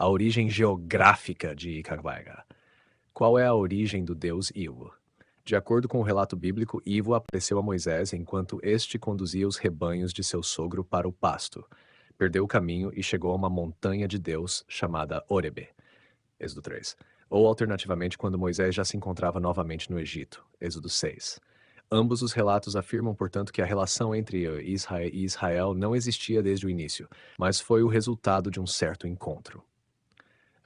A origem geográfica de Icabaiga. Qual é a origem do deus Ivo? De acordo com o relato bíblico, Ivo apareceu a Moisés enquanto este conduzia os rebanhos de seu sogro para o pasto. Perdeu o caminho e chegou a uma montanha de Deus chamada Horebe. Êxodo 3. Ou alternativamente quando Moisés já se encontrava novamente no Egito. Êxodo 6. Ambos os relatos afirmam, portanto, que a relação entre Israel e Israel não existia desde o início, mas foi o resultado de um certo encontro.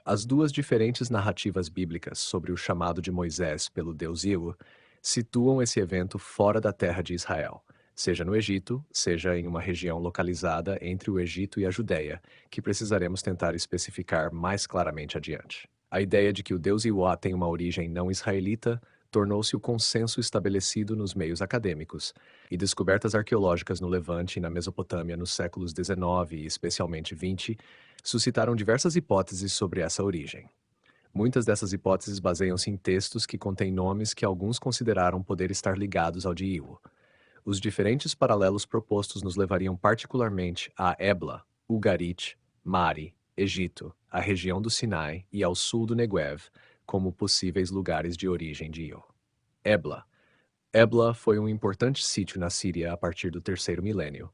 As duas diferentes narrativas bíblicas sobre o chamado de Moisés pelo Deus Ivo situam esse evento fora da terra de Israel, seja no Egito, seja em uma região localizada entre o Egito e a Judéia, que precisaremos tentar especificar mais claramente adiante. A ideia de que o Deus Iwa tem uma origem não israelita tornou-se o consenso estabelecido nos meios acadêmicos, e descobertas arqueológicas no Levante e na Mesopotâmia nos séculos XIX e especialmente XX suscitaram diversas hipóteses sobre essa origem. Muitas dessas hipóteses baseiam-se em textos que contêm nomes que alguns consideraram poder estar ligados ao de Iwo. Os diferentes paralelos propostos nos levariam particularmente a Ebla, Ugarit, Mari, Egito, a região do Sinai e ao sul do Negev como possíveis lugares de origem de Iwo. Ebla. Ebla foi um importante sítio na Síria a partir do terceiro milênio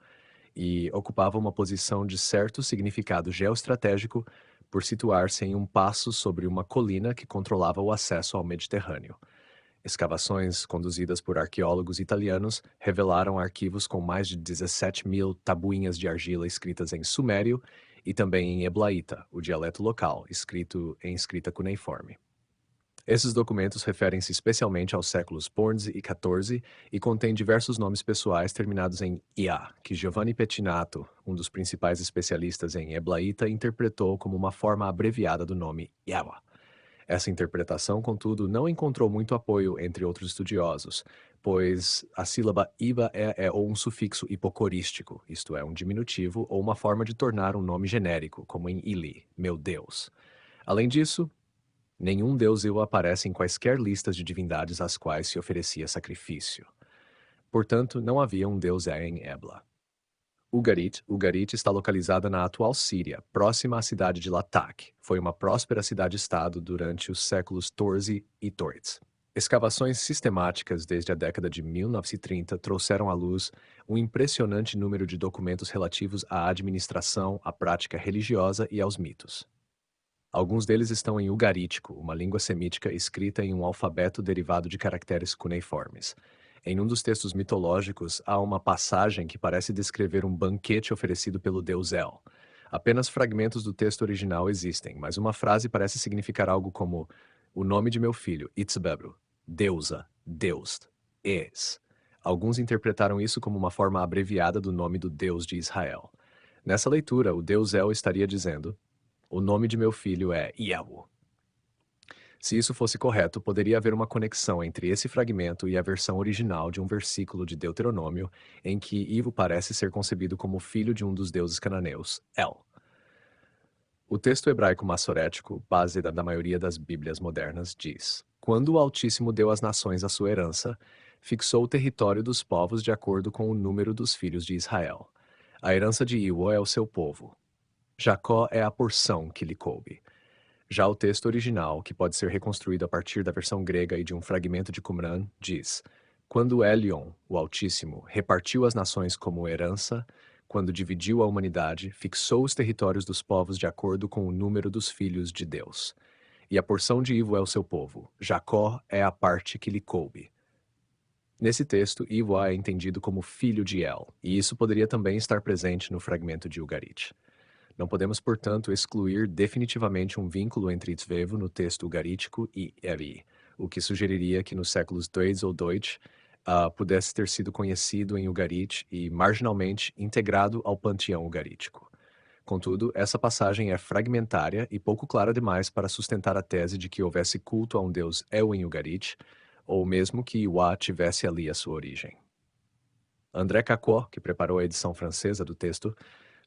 e ocupava uma posição de certo significado geoestratégico por situar-se em um passo sobre uma colina que controlava o acesso ao Mediterrâneo. Escavações conduzidas por arqueólogos italianos revelaram arquivos com mais de 17.000 tabuinhas de argila escritas em sumério e também em heblaíta, o dialeto local, escrito em escrita cuneiforme. Esses documentos referem-se especialmente aos séculos XIV e XIV e contêm diversos nomes pessoais terminados em "ia", que Giovanni Pettinato, um dos principais especialistas em heblaíta, interpretou como uma forma abreviada do nome Yawa. Essa interpretação, contudo, não encontrou muito apoio entre outros estudiosos, pois a sílaba "iba" é ou um sufixo hipocorístico, isto é, um diminutivo, ou uma forma de tornar um nome genérico, como em Ili, meu Deus. Além disso, nenhum deus Iwa aparece em quaisquer listas de divindades às quais se oferecia sacrifício. Portanto, não havia um deus em Ebla. Ugarit está localizada na atual Síria, próxima à cidade de Latak. Foi uma próspera cidade-estado durante os séculos XIV e XIII. Escavações sistemáticas desde a década de 1930 trouxeram à luz um impressionante número de documentos relativos à administração, à prática religiosa e aos mitos. Alguns deles estão em ugarítico, uma língua semítica escrita em um alfabeto derivado de caracteres cuneiformes. Em um dos textos mitológicos, há uma passagem que parece descrever um banquete oferecido pelo deus El. Apenas fragmentos do texto original existem, mas uma frase parece significar algo como o nome de meu filho, Itzbebru, deusa, Deus, Es. Alguns interpretaram isso como uma forma abreviada do nome do Deus de Israel. Nessa leitura, o deus El estaria dizendo: o nome de meu filho é Iawo. Se isso fosse correto, poderia haver uma conexão entre esse fragmento e a versão original de um versículo de Deuteronômio, em que Ivo parece ser concebido como filho de um dos deuses cananeus, El. O texto hebraico massorético, base da maioria das Bíblias modernas, diz: quando o Altíssimo deu às nações a sua herança, fixou o território dos povos de acordo com o número dos filhos de Israel. A herança de Iwo é o seu povo. Jacó é a porção que lhe coube. Já o texto original, que pode ser reconstruído a partir da versão grega e de um fragmento de Qumran, diz: quando Elion, o Altíssimo, repartiu as nações como herança, quando dividiu a humanidade, fixou os territórios dos povos de acordo com o número dos filhos de Deus. E a porção de Ivo é o seu povo. Jacó é a parte que lhe coube. Nesse texto, Ivo é entendido como filho de El, e isso poderia também estar presente no fragmento de Ugarit. Não podemos, portanto, excluir definitivamente um vínculo entre Itzvevo no texto ugarítico e Evi, o que sugeriria que nos séculos II ou Deutsch pudesse ter sido conhecido em Ugarit e marginalmente integrado ao panteão ugarítico. Contudo, essa passagem é fragmentária e pouco clara demais para sustentar a tese de que houvesse culto a um deus El em Ugarit, ou mesmo que Iwa tivesse ali a sua origem. André Cacot, que preparou a edição francesa do texto,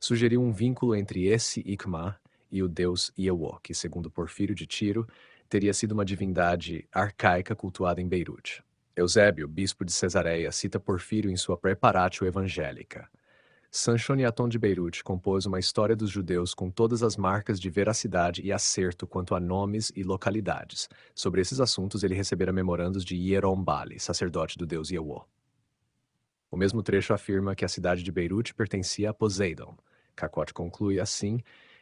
sugeriu um vínculo entre esse Ikma e o deus Iewo, que, segundo Porfírio de Tiro, teria sido uma divindade arcaica cultuada em Beirute. Eusébio, bispo de Cesareia, cita Porfírio em sua Preparatio Evangelica. Sanchoniathon de Beirute compôs uma história dos judeus com todas as marcas de veracidade e acerto quanto a nomes e localidades. Sobre esses assuntos, ele recebera memorandos de Hierom Bali, sacerdote do deus Yewo. O mesmo trecho afirma que a cidade de Beirute pertencia a Poseidon. Cacote conclui, assim,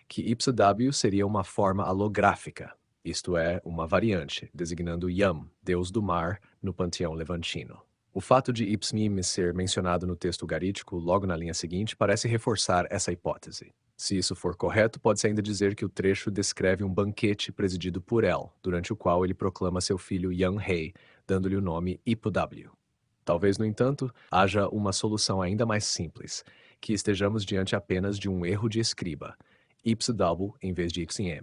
que ipso-w seria uma forma alográfica, isto é, uma variante, designando Yam, deus do mar, no panteão levantino. O fato de Ipsmim ser mencionado no texto ugarítico logo na linha seguinte parece reforçar essa hipótese. Se isso for correto, pode-se ainda dizer que o trecho descreve um banquete presidido por El, durante o qual ele proclama seu filho Yan-Hei, dando-lhe o nome Ipo-W. Talvez, no entanto, haja uma solução ainda mais simples, que estejamos diante apenas de um erro de escriba, ipso-double em vez de ipsim.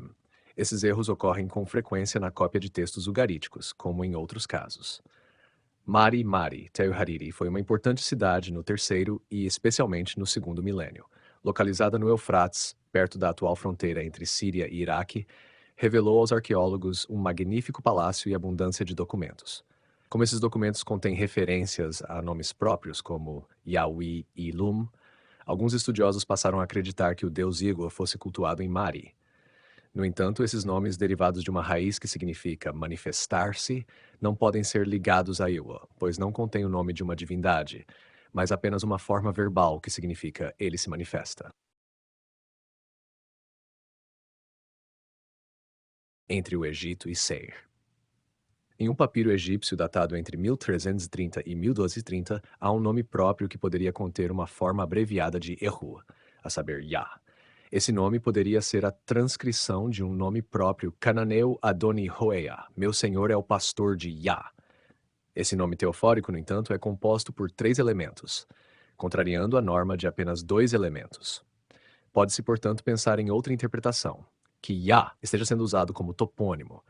Esses erros ocorrem com frequência na cópia de textos ugaríticos, como em outros casos. Mari Mari, Tel Hariri, foi uma importante cidade no terceiro e especialmente no segundo milênio. Localizada no Eufrates, perto da atual fronteira entre Síria e Iraque, revelou aos arqueólogos um magnífico palácio e abundância de documentos. Como esses documentos contêm referências a nomes próprios, como Yahweh e Lum, alguns estudiosos passaram a acreditar que o deus Igor fosse cultuado em Mari. No entanto, esses nomes derivados de uma raiz que significa manifestar-se não podem ser ligados a Iwa, pois não contém o nome de uma divindade, mas apenas uma forma verbal que significa ele se manifesta. Entre o Egito e Seir. Em um papiro egípcio datado entre 1330 e 1230, há um nome próprio que poderia conter uma forma abreviada de Eru, a saber, Yah. Esse nome poderia ser a transcrição de um nome próprio cananeu Adoni Hoea, meu senhor é o pastor de Yah. Esse nome teofórico, no entanto, é composto por 3 elementos, contrariando a norma de apenas 2 elementos. Pode-se, portanto, pensar em outra interpretação, que Yah esteja sendo usado como topônimo.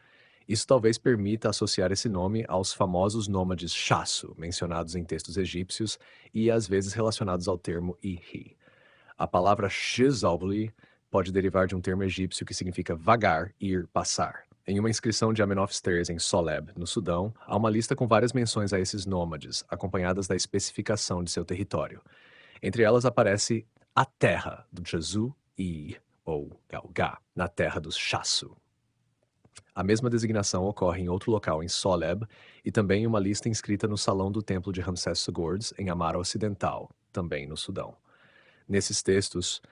Isso talvez permita associar esse nome aos famosos nômades Shasu, mencionados em textos egípcios e às vezes relacionados ao termo Ihi. A palavra Shizalbli pode derivar de um termo egípcio que significa vagar, ir, passar. Em uma inscrição de Amenhotep em Soleb, no Sudão, há uma lista com várias menções a esses nômades, acompanhadas da especificação de seu território. Entre elas aparece a terra do Jesu e ou Galgá, na terra dos Shasu. A mesma designação ocorre em outro local em Soleb e também em uma lista inscrita no salão do templo de Ramsés Sugordes, em Amara Ocidental, também no Sudão. Nesses textos,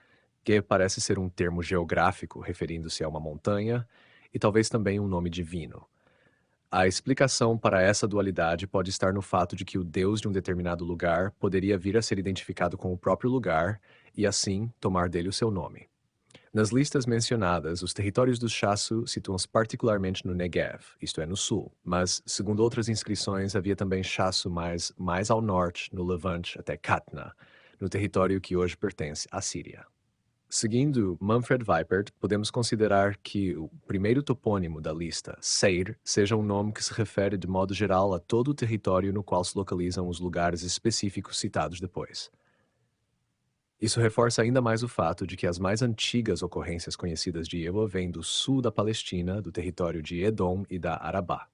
que parece ser um termo geográfico referindo-se a uma montanha e talvez também um nome divino. A explicação para essa dualidade pode estar no fato de que o deus de um determinado lugar poderia vir a ser identificado com o próprio lugar e, assim, tomar dele o seu nome. Nas listas mencionadas, os territórios dos Shasu situam-se particularmente no Negev, isto é, no sul, mas, segundo outras inscrições, havia também Shasu mais ao norte, no Levante, até Katna, no território que hoje pertence à Síria. Seguindo Manfred Weipert, podemos considerar que o primeiro topônimo da lista, Seir, seja um nome que se refere de modo geral a todo o território no qual se localizam os lugares específicos citados depois. Isso reforça ainda mais o fato de que as mais antigas ocorrências conhecidas de Ewa vêm do sul da Palestina, do território de Edom e da Arabá.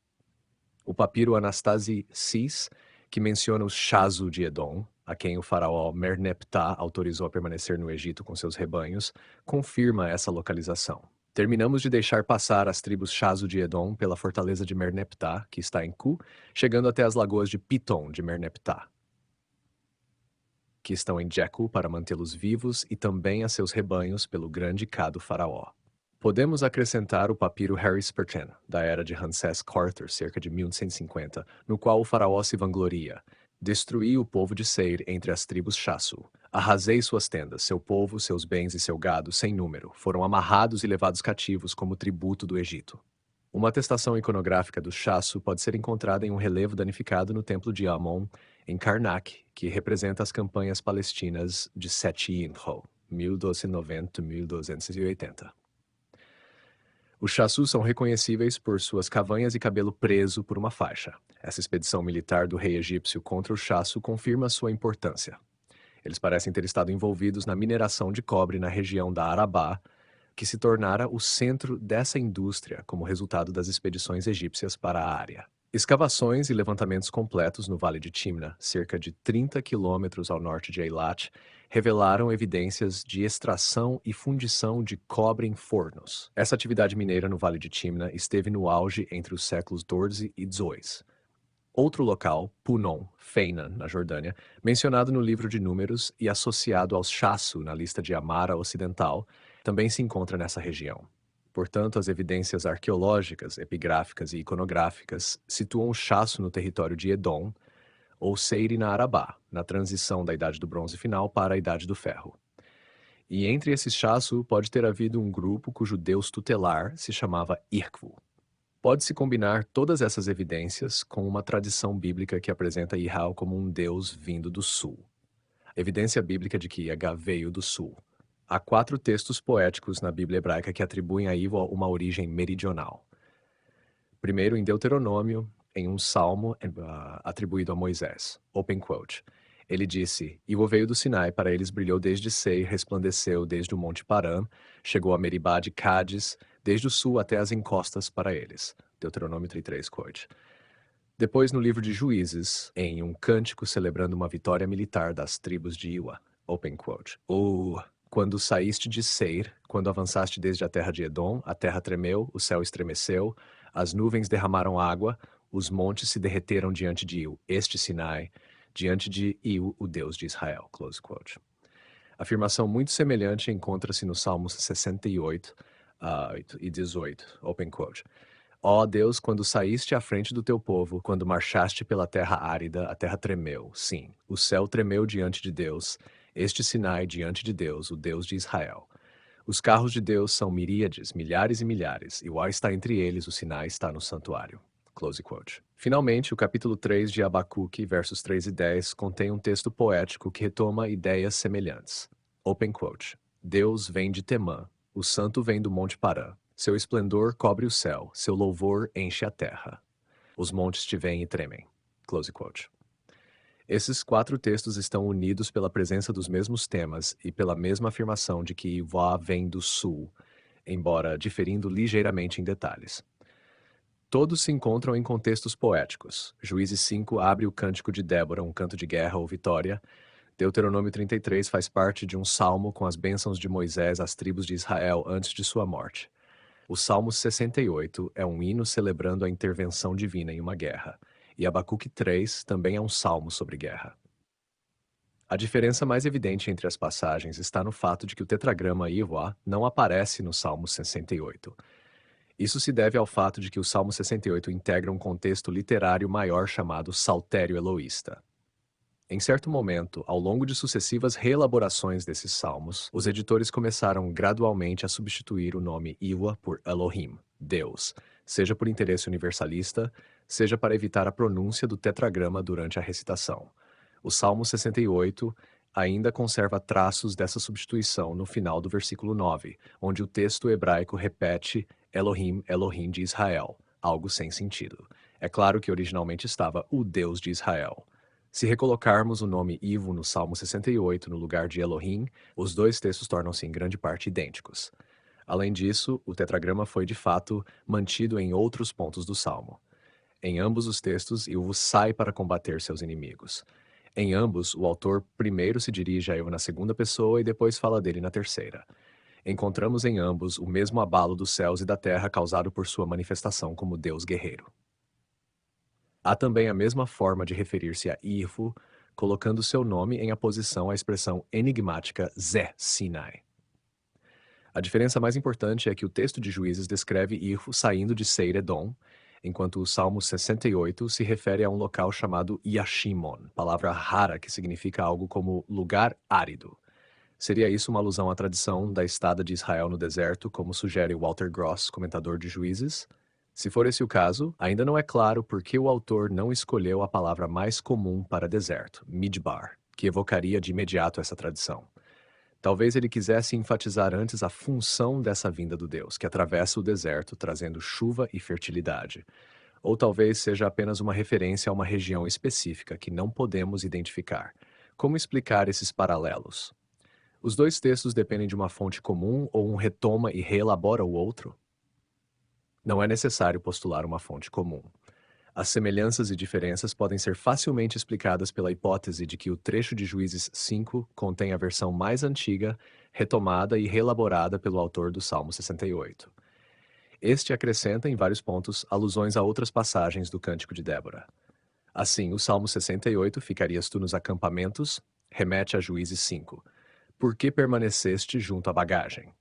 O papiro Anastasi Sis, que menciona os Shasu de Edom, a quem o faraó Merneptah autorizou a permanecer no Egito com seus rebanhos, confirma essa localização. Terminamos de deixar passar as tribos Shasu de Edom pela fortaleza de Merneptah, que está em Cu, chegando até as lagoas de Piton de Merneptah, que estão em Jecu para mantê-los vivos e também a seus rebanhos pelo grande cado faraó. Podemos acrescentar o papiro Harris-Perten, da era de Ramsés IV, cerca de 1150, no qual o faraó se vangloria. Destruí o povo de Seir entre as tribos Shasu. Arrasei suas tendas, seu povo, seus bens e seu gado, sem número, foram amarrados e levados cativos como tributo do Egito. Uma atestação iconográfica do Shasu pode ser encontrada em um relevo danificado no templo de Amon, em Karnak, que representa as campanhas palestinas de Seti Inho, 1290-1280. Os Shasu são reconhecíveis por suas cavanhas e cabelo preso por uma faixa. Essa expedição militar do rei egípcio contra os Shasu confirma sua importância. Eles parecem ter estado envolvidos na mineração de cobre na região da Arabá, que se tornara o centro dessa indústria como resultado das expedições egípcias para a área. Escavações e levantamentos completos no Vale de Timna, cerca de 30 quilômetros ao norte de Eilat, revelaram evidências de extração e fundição de cobre em fornos. Essa atividade mineira no Vale de Timna esteve no auge entre os séculos XIV e XVIII. Outro local, Punon, Feinan, na Jordânia, mencionado no livro de Números e associado aos Chasso na lista de Amara Ocidental, também se encontra nessa região. Portanto, as evidências arqueológicas, epigráficas e iconográficas situam o Chasso no território de Edom, ou Seiri na Arabá, na transição da Idade do Bronze final para a Idade do Ferro. E entre esses Chasso pode ter havido um grupo cujo deus tutelar se chamava Irkvu. Pode-se combinar todas essas evidências com uma tradição bíblica que apresenta Ihau como um deus vindo do sul. Evidência bíblica de que Yahvé veio do sul. Há 4 textos poéticos na Bíblia hebraica que atribuem a Ivo uma origem meridional. Primeiro, em Deuteronômio, em um salmo atribuído a Moisés. Open quote. Ele disse: Ivo veio do Sinai, para eles brilhou desde Seir, resplandeceu desde o monte Paran, chegou a Meribá de Cádiz, desde o sul até as encostas para eles. Deuteronômio 33, quote. Depois, no livro de Juízes, em um cântico celebrando uma vitória militar das tribos de Iwa, open quote. Quando saíste de Seir, quando avançaste desde a terra de Edom, a terra tremeu, o céu estremeceu, as nuvens derramaram água, os montes se derreteram diante de Iu, este Sinai, diante de Iu, o Deus de Israel, close quote. Afirmação muito semelhante encontra-se no Salmos 68 e 18, open quote. Ó Deus, quando saíste à frente do teu povo, quando marchaste pela terra árida, a terra tremeu. Sim, o céu tremeu diante de Deus, este Sinai diante de Deus, o Deus de Israel. Os carros de Deus são miríades, milhares e milhares, e o ar está entre eles, o Sinai está no santuário. Close quote. Finalmente, o capítulo 3 de Abacuque, versos 3 e 10, contém um texto poético que retoma ideias semelhantes. Open quote. Deus vem de Temã, o santo vem do monte Parã. Seu esplendor cobre o céu, seu louvor enche a terra. Os montes te veem e tremem. Close quote. Esses 4 textos estão unidos pela presença dos mesmos temas e pela mesma afirmação de que Ivoá vem do sul, embora diferindo ligeiramente em detalhes. Todos se encontram em contextos poéticos. Juízes 5 abre o cântico de Débora, um canto de guerra ou vitória. Deuteronômio 33 faz parte de um salmo com as bênçãos de Moisés às tribos de Israel antes de sua morte. O Salmo 68 é um hino celebrando a intervenção divina em uma guerra, e Abacuque 3 também é um salmo sobre guerra. A diferença mais evidente entre as passagens está no fato de que o tetragrama Ivoá não aparece no Salmo 68. Isso se deve ao fato de que o Salmo 68 integra um contexto literário maior chamado Saltério Eloísta. Em certo momento, ao longo de sucessivas reelaborações desses salmos, os editores começaram gradualmente a substituir o nome Iwa por Elohim, Deus, seja por interesse universalista, seja para evitar a pronúncia do tetragrama durante a recitação. O Salmo 68 ainda conserva traços dessa substituição no final do versículo 9, onde o texto hebraico repete Elohim, Elohim de Israel, algo sem sentido. É claro que originalmente estava o Deus de Israel. Se recolocarmos o nome Ivo no Salmo 68 no lugar de Elohim, os 2 textos tornam-se em grande parte idênticos. Além disso, o tetragrama foi de fato mantido em outros pontos do Salmo. Em ambos os textos, Ivo sai para combater seus inimigos. Em ambos, o autor primeiro se dirige a Ivo na segunda pessoa e depois fala dele na terceira. Encontramos em ambos o mesmo abalo dos céus e da terra causado por sua manifestação como Deus guerreiro. Há também a mesma forma de referir-se a Ivo, colocando seu nome em aposição à expressão enigmática Zé Sinai. A diferença mais importante é que o texto de Juízes descreve Ivo saindo de Seir Edom, enquanto o Salmo 68 se refere a um local chamado Yashimon, palavra rara que significa algo como lugar árido. Seria isso uma alusão à tradição da estada de Israel no deserto, como sugere Walter Gross, comentador de Juízes? Se for esse o caso, ainda não é claro por que o autor não escolheu a palavra mais comum para deserto, midbar, que evocaria de imediato essa tradição. Talvez ele quisesse enfatizar antes a função dessa vinda do Deus, que atravessa o deserto trazendo chuva e fertilidade. Ou talvez seja apenas uma referência a uma região específica que não podemos identificar. Como explicar esses paralelos? Os 2 textos dependem de uma fonte comum ou um retoma e reelabora o outro? Não é necessário postular uma fonte comum. As semelhanças e diferenças podem ser facilmente explicadas pela hipótese de que o trecho de Juízes 5 contém a versão mais antiga, retomada e reelaborada pelo autor do Salmo 68. Este acrescenta, em vários pontos, alusões a outras passagens do Cântico de Débora. Assim, o Salmo 68, ficarias tu nos acampamentos, remete a Juízes 5. Por que permaneceste junto à bagagem?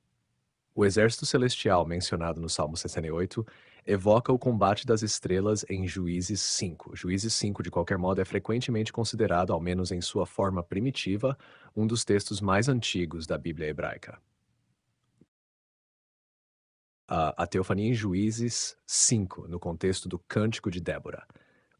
O exército celestial mencionado no Salmo 68 evoca o combate das estrelas em Juízes 5. Juízes 5, de qualquer modo, é frequentemente considerado, ao menos em sua forma primitiva, um dos textos mais antigos da Bíblia hebraica. A teofania em Juízes 5, no contexto do Cântico de Débora.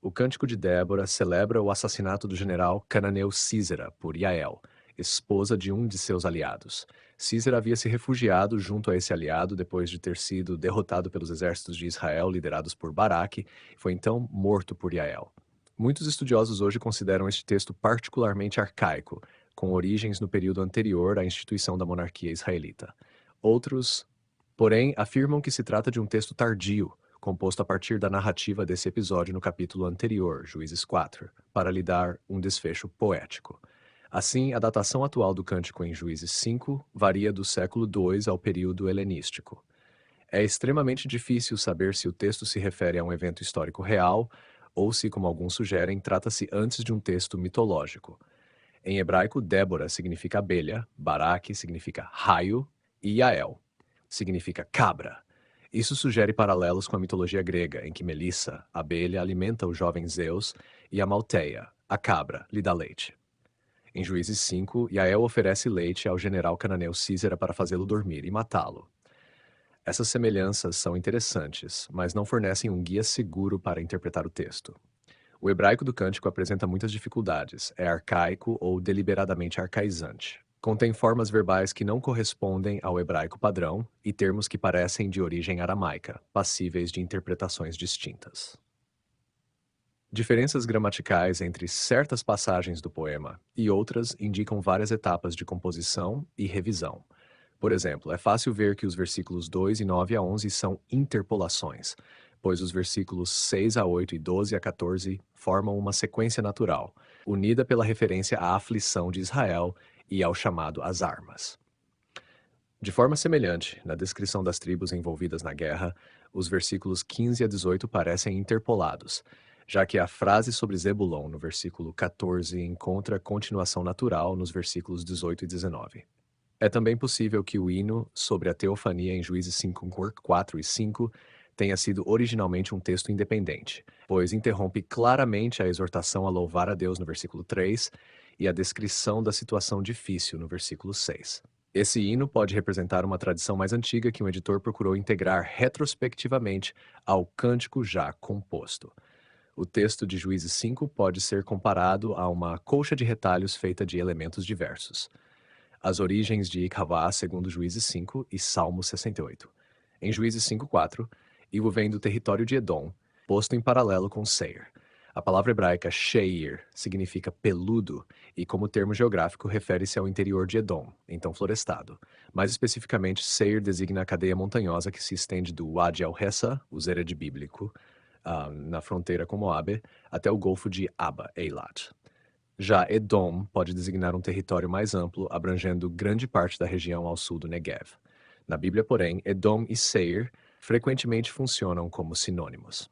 O Cântico de Débora celebra o assassinato do general cananeu Sísera por Jael, esposa de um de seus aliados. Sísera havia se refugiado junto a esse aliado depois de ter sido derrotado pelos exércitos de Israel liderados por Baraque e foi então morto por Jael. Muitos estudiosos hoje consideram este texto particularmente arcaico, com origens no período anterior à instituição da monarquia israelita. Outros, porém, afirmam que se trata de um texto tardio, composto a partir da narrativa desse episódio no capítulo anterior, Juízes 4, para lhe dar um desfecho poético. Assim, a datação atual do cântico em Juízes 5 varia do século II ao período helenístico. É extremamente difícil saber se o texto se refere a um evento histórico real ou se, como alguns sugerem, trata-se antes de um texto mitológico. Em hebraico, Débora significa abelha, Baraque significa raio e Yael significa cabra. Isso sugere paralelos com a mitologia grega, em que Melissa, a abelha, alimenta o jovem Zeus e a Malteia, a cabra, lhe dá leite. Em Juízes 5, Jael oferece leite ao general cananeu Sísera para fazê-lo dormir e matá-lo. Essas semelhanças são interessantes, mas não fornecem um guia seguro para interpretar o texto. O hebraico do cântico apresenta muitas dificuldades, é arcaico ou deliberadamente arcaizante. Contém formas verbais que não correspondem ao hebraico padrão e termos que parecem de origem aramaica, passíveis de interpretações distintas. Diferenças gramaticais entre certas passagens do poema e outras indicam várias etapas de composição e revisão. Por exemplo, é fácil ver que os versículos 2 e 9 a 11 são interpolações, pois os versículos 6 a 8 e 12 a 14 formam uma sequência natural, unida pela referência à aflição de Israel e ao chamado às armas. De forma semelhante, na descrição das tribos envolvidas na guerra, os versículos 15 a 18 parecem interpolados, já que a frase sobre Zebulon no versículo 14 encontra continuação natural nos versículos 18 e 19. É também possível que o hino sobre a teofania em Juízes 5, 4 e 5 tenha sido originalmente um texto independente, pois interrompe claramente a exortação a louvar a Deus no versículo 3 e a descrição da situação difícil no versículo 6. Esse hino pode representar uma tradição mais antiga que um editor procurou integrar retrospectivamente ao cântico já composto. O texto de Juízes 5 pode ser comparado a uma colcha de retalhos feita de elementos diversos. As origens de Ikavá, segundo Juízes 5 e Salmo 68. Em Juízes 5:4, Ivo vem do território de Edom, posto em paralelo com Seir. A palavra hebraica Sheir significa peludo e, como termo geográfico, refere-se ao interior de Edom, então florestado. Mais especificamente, Seir designa a cadeia montanhosa que se estende do Wadi al-Hessa, o Zered bíblico, na fronteira com Moabe, até o Golfo de Abba, Eilat. Já Edom pode designar um território mais amplo, abrangendo grande parte da região ao sul do Negev. Na Bíblia, porém, Edom e Seir frequentemente funcionam como sinônimos.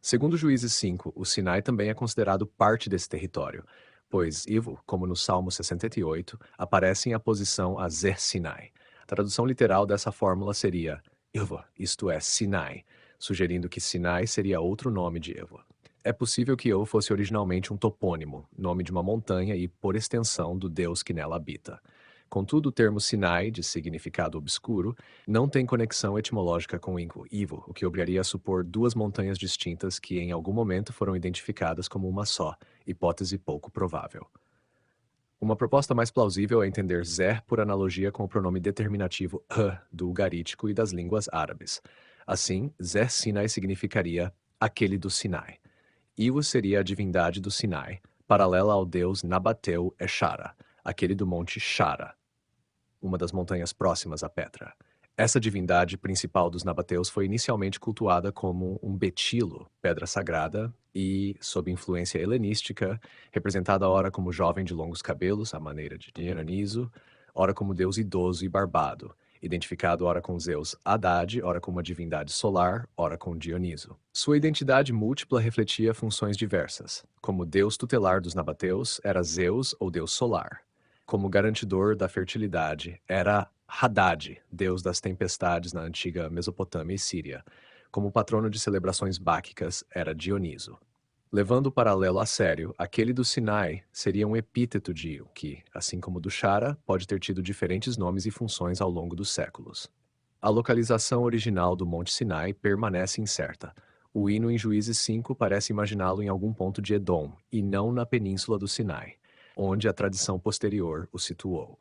Segundo Juízes 5, o Sinai também é considerado parte desse território, pois Ivo, como no Salmo 68, aparece em aposição a Zer Sinai. A tradução literal dessa fórmula seria Ivo, isto é, Sinai, sugerindo que Sinai seria outro nome de Ivo. É possível que Eu fosse originalmente um topônimo, nome de uma montanha e, por extensão, do deus que nela habita. Contudo, o termo Sinai, de significado obscuro, não tem conexão etimológica com Ivo, o que obrigaria a supor duas montanhas distintas que em algum momento foram identificadas como uma só, hipótese pouco provável. Uma proposta mais plausível é entender Zer por analogia com o pronome determinativo do ugarítico e das línguas árabes. Assim, Zer Sinai significaria aquele do Sinai. Ivo seria a divindade do Sinai, paralela ao deus Nabateu Eshara, aquele do monte Shara, uma das montanhas próximas a Petra. Essa divindade principal dos nabateus foi inicialmente cultuada como um betilo, pedra sagrada, e, sob influência helenística, representada ora como jovem de longos cabelos, à maneira de Dioniso, ora como deus idoso e barbado, identificado ora com Zeus Haddad, ora como uma divindade solar, ora com Dioniso. Sua identidade múltipla refletia funções diversas. Como deus tutelar dos nabateus, era Zeus ou deus solar. Como garantidor da fertilidade, era Haddad, deus das tempestades na antiga Mesopotâmia e Síria. Como patrono de celebrações báquicas, era Dioniso. Levando o paralelo a sério, aquele do Sinai seria um epíteto de Io, que, assim como o do Shara, pode ter tido diferentes nomes e funções ao longo dos séculos. A localização original do Monte Sinai permanece incerta. O hino em Juízes 5 parece imaginá-lo em algum ponto de Edom, e não na península do Sinai, onde a tradição posterior o situou.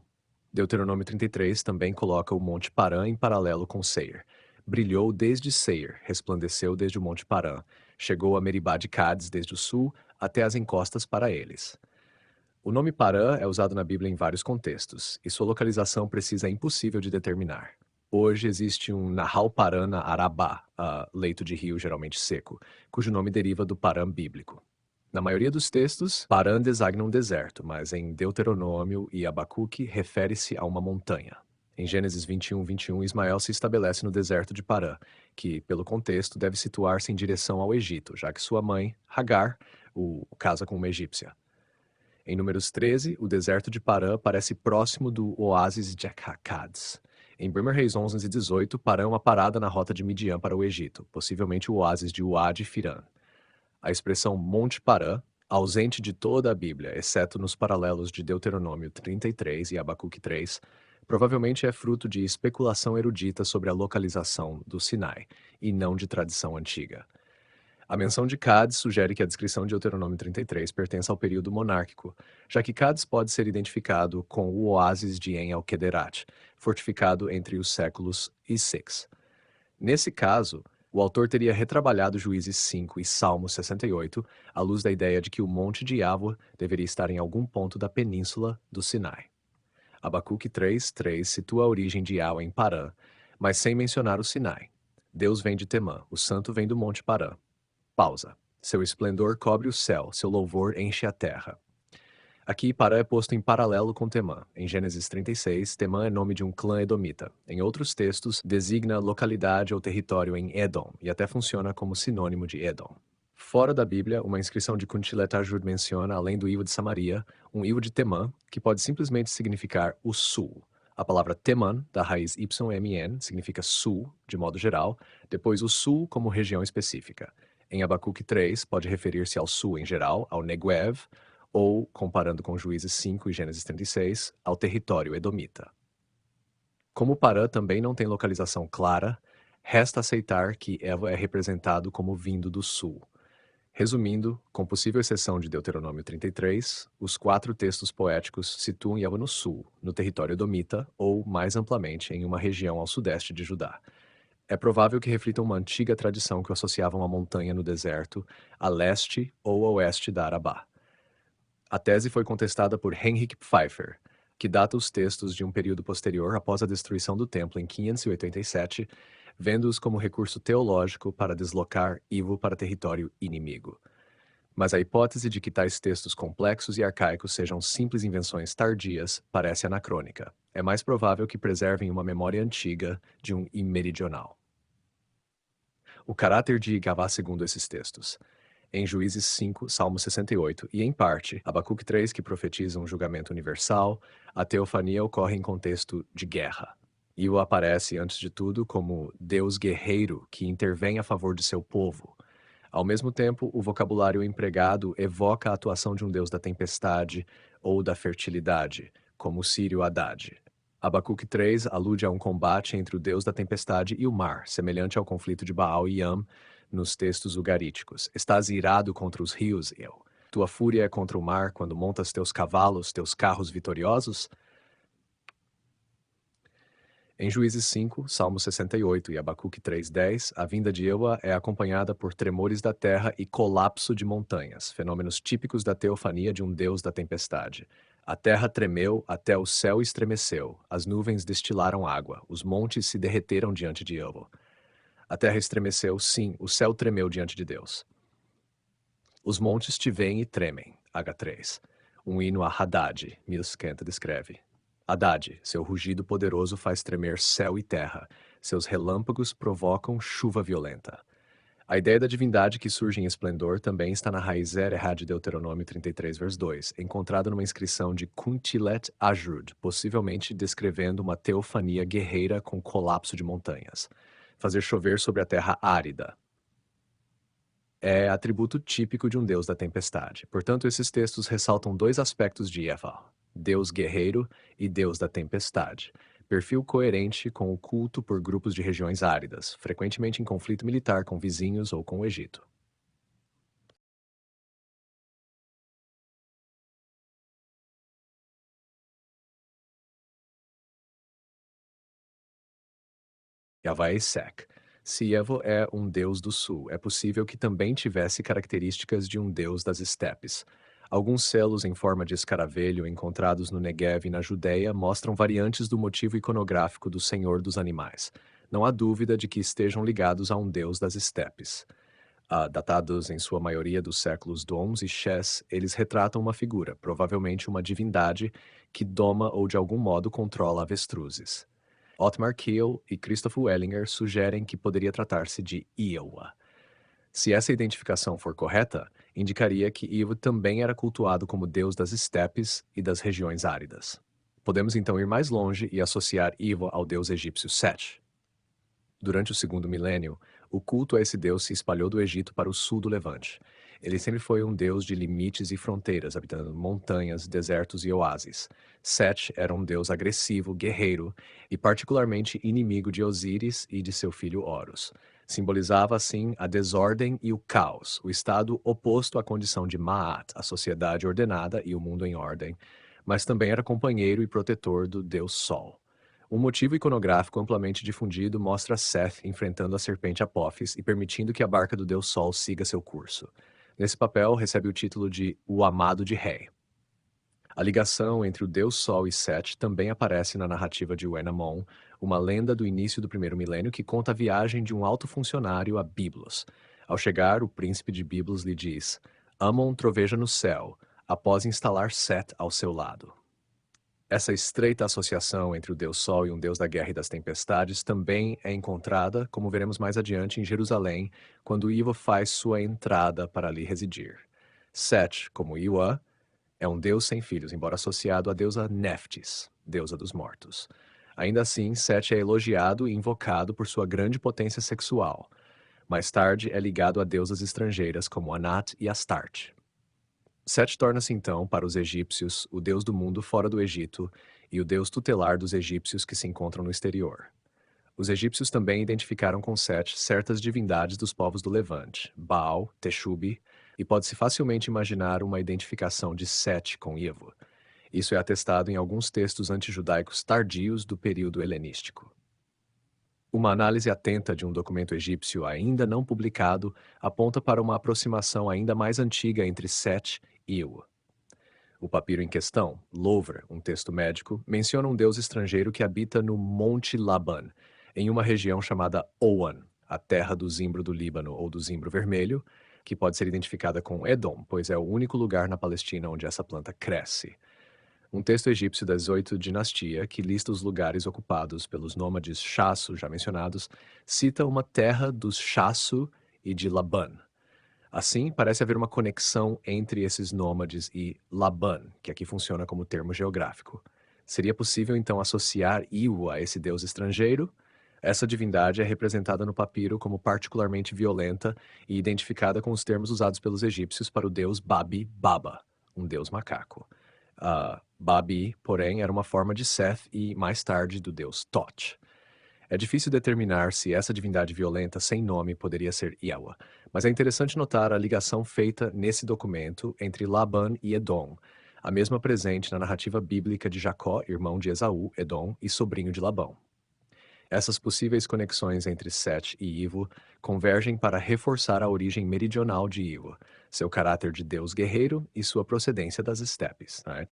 Deuteronômio 33 também coloca o Monte Parã em paralelo com Seir. Brilhou desde Seir, resplandeceu desde o Monte Parã, chegou a Meribá de Cádiz desde o sul até as encostas para eles. O nome Parã é usado na Bíblia em vários contextos, e sua localização precisa é impossível de determinar. Hoje existe um Nahal Parana Arabá, leito de rio geralmente seco, cujo nome deriva do Parã bíblico. Na maioria dos textos, Parã designa um deserto, mas em Deuteronômio e Abacuque refere-se a uma montanha. Em Gênesis 21, Ismael se estabelece no deserto de Parã, que, pelo contexto, deve situar-se em direção ao Egito, já que sua mãe, Hagar, o casa com uma egípcia. Em Números 13, o deserto de Parã parece próximo do oásis de Cádiz. Em 1 Reis 11 e 18, Parã é uma parada na rota de Midian para o Egito, possivelmente o oásis de Uad Firan. A expressão Monte Parã, ausente de toda a Bíblia, exceto nos paralelos de Deuteronômio 33 e Abacuque 3, provavelmente é fruto de especulação erudita sobre a localização do Sinai, e não de tradição antiga. A menção de Cádiz sugere que a descrição de Deuteronômio 33 pertence ao período monárquico, já que Cádiz pode ser identificado com o oásis de En-el-Quederat, fortificado entre os séculos VI. Nesse caso, o autor teria retrabalhado Juízes 5 e Salmo 68 à luz da ideia de que o Monte de Yavor deveria estar em algum ponto da península do Sinai. Abacuque 3:3 situa a origem de Yahweh em Parã, mas sem mencionar o Sinai. Deus vem de Temã, o santo vem do Monte Parã. Pausa. Seu esplendor cobre o céu, seu louvor enche a terra. Aqui, Parã é posto em paralelo com Temã. Em Gênesis 36, Temã é nome de um clã edomita. Em outros textos, designa localidade ou território em Edom, e até funciona como sinônimo de Edom. Fora da Bíblia, uma inscrição de Kuntilet Ajud menciona, além do Ivo de Samaria, um Ivo de Temã, que pode simplesmente significar o sul. A palavra Teman, da raiz YMN, significa sul, de modo geral, depois o sul como região específica. Em Abacuque 3, pode referir-se ao sul em geral, ao Neguev, ou, comparando com Juízes 5 e Gênesis 36, ao território edomita. Como Parã também não tem localização clara, resta aceitar que Eva é representado como vindo do sul. Resumindo, com possível exceção de Deuteronômio 33, os 4 textos poéticos situam Eva no sul, no território edomita, ou, mais amplamente, em uma região ao sudeste de Judá. É provável que reflitam uma antiga tradição que o associava a uma montanha no deserto, a leste ou a oeste da Arabá. A tese foi contestada por Heinrich Pfeiffer, que data os textos de um período posterior após a destruição do templo em 587, vendo-os como recurso teológico para deslocar Ivo para território inimigo. Mas a hipótese de que tais textos complexos e arcaicos sejam simples invenções tardias parece anacrônica. É mais provável que preservem uma memória antiga de um imeridional. O caráter de Gavá segundo esses textos. Em Juízes 5, Salmo 68 e, em parte, Abacuque 3, que profetiza um julgamento universal, a teofania ocorre em contexto de guerra. Io aparece, antes de tudo, como Deus guerreiro que intervém a favor de seu povo. Ao mesmo tempo, o vocabulário empregado evoca a atuação de um deus da tempestade ou da fertilidade, como Sírio Haddad. Abacuque 3 alude a um combate entre o deus da tempestade e o mar, semelhante ao conflito de Baal e Yam, nos textos ugaríticos. Estás irado contra os rios, eu. Tua fúria é contra o mar quando montas teus cavalos, teus carros vitoriosos? Em Juízes 5, Salmo 68 e Abacuque 3:10, a vinda de Eua é acompanhada por tremores da terra e colapso de montanhas, fenômenos típicos da teofania de um deus da tempestade. A terra tremeu, até o céu estremeceu, as nuvens destilaram água, os montes se derreteram diante de Eua. A terra estremeceu, sim, o céu tremeu diante de Deus. Os montes te veem e tremem, H3. Um hino a Haddad, Mills Kent descreve. Haddad, seu rugido poderoso faz tremer céu e terra, seus relâmpagos provocam chuva violenta. A ideia da divindade que surge em esplendor também está na raiz Erehá de Deuteronômio 33, vers 2, encontrada numa inscrição de Kuntilet Ajud, possivelmente descrevendo uma teofania guerreira com colapso de montanhas. Fazer chover sobre a terra árida é atributo típico de um deus da tempestade. Portanto, esses textos ressaltam dois aspectos de Yahvé, deus guerreiro e deus da tempestade. Perfil coerente com o culto por grupos de regiões áridas, frequentemente em conflito militar com vizinhos ou com o Egito. Yahvé Sek. Se Yevo é um deus do sul, é possível que também tivesse características de um deus das estepes. Alguns selos em forma de escaravelho encontrados no Negev e na Judéia mostram variantes do motivo iconográfico do Senhor dos Animais. Não há dúvida de que estejam ligados a um deus das estepes. Datados em sua maioria dos séculos XI e Xes, eles retratam uma figura, provavelmente uma divindade, que doma ou de algum modo controla avestruzes. Otmar Kiel e Christoph Wellinger sugerem que poderia tratar-se de Iowa. Se essa identificação for correta, indicaria que Ivo também era cultuado como deus das estepes e das regiões áridas. Podemos então ir mais longe e associar Ivo ao deus egípcio Set. Durante o segundo milênio, o culto a esse deus se espalhou do Egito para o sul do Levante. Ele sempre foi um deus de limites e fronteiras, habitando montanhas, desertos e oásis. Set era um deus agressivo, guerreiro e particularmente inimigo de Osíris e de seu filho Horus. Simbolizava, assim, a desordem e o caos, o estado oposto à condição de Ma'at, a sociedade ordenada e o mundo em ordem, mas também era companheiro e protetor do deus Sol. Um motivo iconográfico amplamente difundido mostra Seth enfrentando a serpente Apophis e permitindo que a barca do deus Sol siga seu curso. Nesse papel, recebe o título de O Amado de Rei. A ligação entre o deus Sol e Set também aparece na narrativa de Wenamon, uma lenda do início do primeiro milênio que conta a viagem de um alto funcionário a Biblos. Ao chegar, o príncipe de Biblos lhe diz: Amon troveja no céu, após instalar Set ao seu lado. Essa estreita associação entre o deus Sol e um deus da guerra e das tempestades também é encontrada, como veremos mais adiante, em Jerusalém, quando Iva faz sua entrada para ali residir. Set, como Iwa, é um deus sem filhos, embora associado à deusa Neftis, deusa dos mortos. Ainda assim, Set é elogiado e invocado por sua grande potência sexual. Mais tarde, é ligado a deusas estrangeiras como Anat e Astarte. Set torna-se então, para os egípcios, o deus do mundo fora do Egito e o deus tutelar dos egípcios que se encontram no exterior. Os egípcios também identificaram com Set certas divindades dos povos do Levante, Baal, Texubi, e pode-se facilmente imaginar uma identificação de Set com Ivo. Isso é atestado em alguns textos antijudaicos tardios do período helenístico. Uma análise atenta de um documento egípcio ainda não publicado aponta para uma aproximação ainda mais antiga entre Set e Iwa. O papiro em questão, Louvre, um texto médico, menciona um deus estrangeiro que habita no Monte Laban, em uma região chamada Oan, a terra do zimbro do Líbano ou do zimbro vermelho, que pode ser identificada com Edom, pois é o único lugar na Palestina onde essa planta cresce. Um texto egípcio das 8 dinastia, que lista os lugares ocupados pelos nômades Shasu, já mencionados, cita uma terra dos Shasu e de Laban. Assim, parece haver uma conexão entre esses nômades e Laban, que aqui funciona como termo geográfico. Seria possível, então, associar Iwa a esse deus estrangeiro? Essa divindade é representada no papiro como particularmente violenta e identificada com os termos usados pelos egípcios para o deus Babi Baba, um deus macaco. Babi, porém, era uma forma de Seth e, mais tarde, do deus Tot. É difícil determinar se essa divindade violenta sem nome poderia ser Yahweh, mas é interessante notar a ligação feita nesse documento entre Laban e Edom, a mesma presente na narrativa bíblica de Jacó, irmão de Esaú, Edom, e sobrinho de Labão. Essas possíveis conexões entre Set e Ivo convergem para reforçar a origem meridional de Ivo, seu caráter de deus guerreiro e sua procedência das estepes. Né?